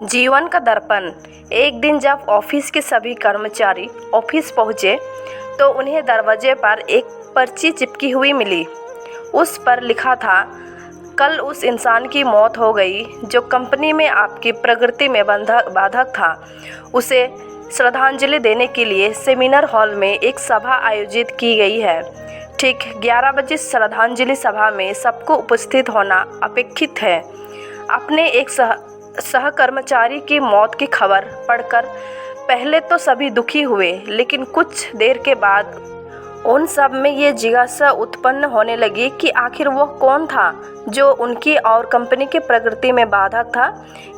जीवन का दर्पण। एक दिन जब ऑफिस के सभी कर्मचारी ऑफिस पहुंचे तो उन्हें दरवाजे पर एक पर्ची चिपकी हुई मिली। उस पर लिखा था, कल उस इंसान की मौत हो गई जो कंपनी में आपकी प्रगति में बाधक था। उसे श्रद्धांजलि देने के लिए सेमिनार हॉल में एक सभा आयोजित की गई है। ठीक 11 बजे श्रद्धांजलि सभा में सबको उपस्थित होना अपेक्षित है। अपने एक सहकर्मचारी की मौत की खबर पढ़कर पहले तो सभी दुखी हुए, लेकिन कुछ देर के बाद उन सब में ये जिज्ञासा उत्पन्न होने लगी कि आखिर वो कौन था जो उनकी और कंपनी की प्रगति में बाधक था।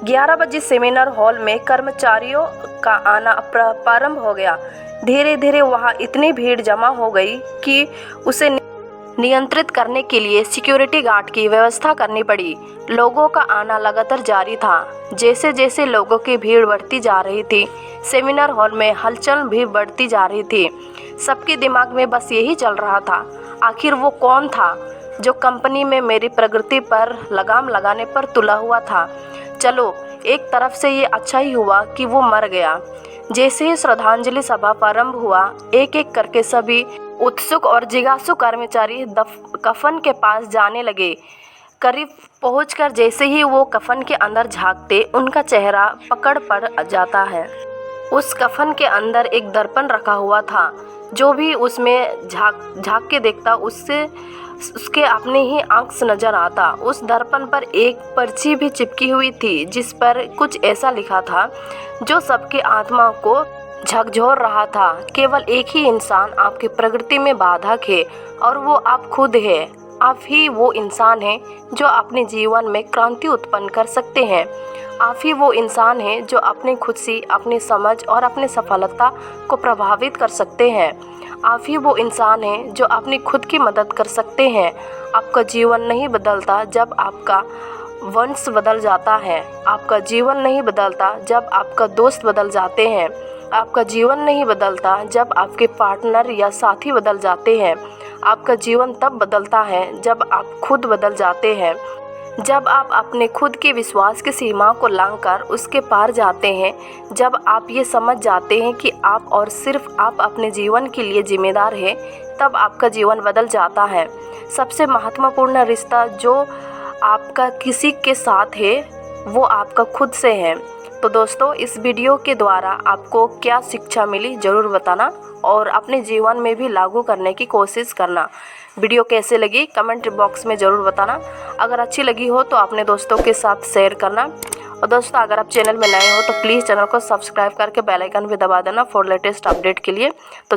11 बजे सेमिनार हॉल में कर्मचारियों का आना प्रारंभ हो गया। धीरे धीरे वहाँ इतनी भीड़ जमा हो गई कि उसे नियंत्रित करने के लिए सिक्योरिटी गार्ड की व्यवस्था करनी पड़ी। लोगों का आना लगातार जारी था। जैसे जैसे लोगों की भीड़ बढ़ती जा रही थी, सेमिनार हॉल में हलचल भी बढ़ती जा रही थी। सबके दिमाग में बस यही चल रहा था, आखिर वो कौन था जो कंपनी में मेरी प्रगति पर लगाम लगाने पर तुला हुआ था। चलो, एक तरफ से ये अच्छा ही हुआ कि वो मर गया। जैसे ही श्रद्धांजलि सभा प्रारंभ हुआ, एक एक करके सभी उत्सुक और जिज्ञासु कर्मचारी कफन के पास जाने लगे। करीब पहुंचकर जैसे ही वो कफन के अंदर झांकते, उनका चेहरा पकड़ पड़ जाता है। उस कफन के अंदर एक दर्पण रखा हुआ था। जो भी उसमें झांक के देखता, उसके अपने ही आंख नजर आता। उस दर्पण पर एक पर्ची भी चिपकी हुई थी, जिस पर कुछ ऐसा लिखा था जो सबकी आत्मा को झकझोर रहा था। केवल एक ही इंसान आपकी प्रगति में बाधक है और वो आप खुद है। आप ही वो इंसान हैं जो अपने जीवन में क्रांति उत्पन्न कर सकते हैं। आप ही वो इंसान हैं जो अपनी खुशी, अपनी समझ और अपनी सफलता को प्रभावित कर सकते हैं। आप ही वो इंसान हैं जो अपनी खुद की मदद कर सकते हैं। आपका जीवन नहीं बदलता जब आपका वंश बदल जाता है। आपका जीवन नहीं बदलता जब आपका दोस्त बदल जाते हैं। आपका जीवन नहीं बदलता जब आपके पार्टनर या साथी बदल जाते हैं। आपका जीवन तब बदलता है जब आप खुद बदल जाते हैं। जब आप अपने खुद के विश्वास की सीमा को लांघकर उसके पार जाते हैं। जब आप ये समझ जाते हैं कि आप और सिर्फ आप अपने जीवन के लिए जिम्मेदार हैं, तब आपका जीवन बदल जाता है। सबसे महत्वपूर्ण रिश्ता जो आपका किसी के साथ है, वो आपका खुद से है। तो दोस्तों, इस वीडियो के द्वारा आपको क्या शिक्षा मिली ज़रूर बताना और अपने जीवन में भी लागू करने की कोशिश करना। वीडियो कैसे लगी कमेंट बॉक्स में ज़रूर बताना। अगर अच्छी लगी हो तो अपने दोस्तों के साथ शेयर करना। और दोस्तों, अगर आप चैनल में नए हो तो प्लीज़ चैनल को सब्सक्राइब करके बेल आइकन भी दबा देना फॉर लेटेस्ट अपडेट के लिए। तो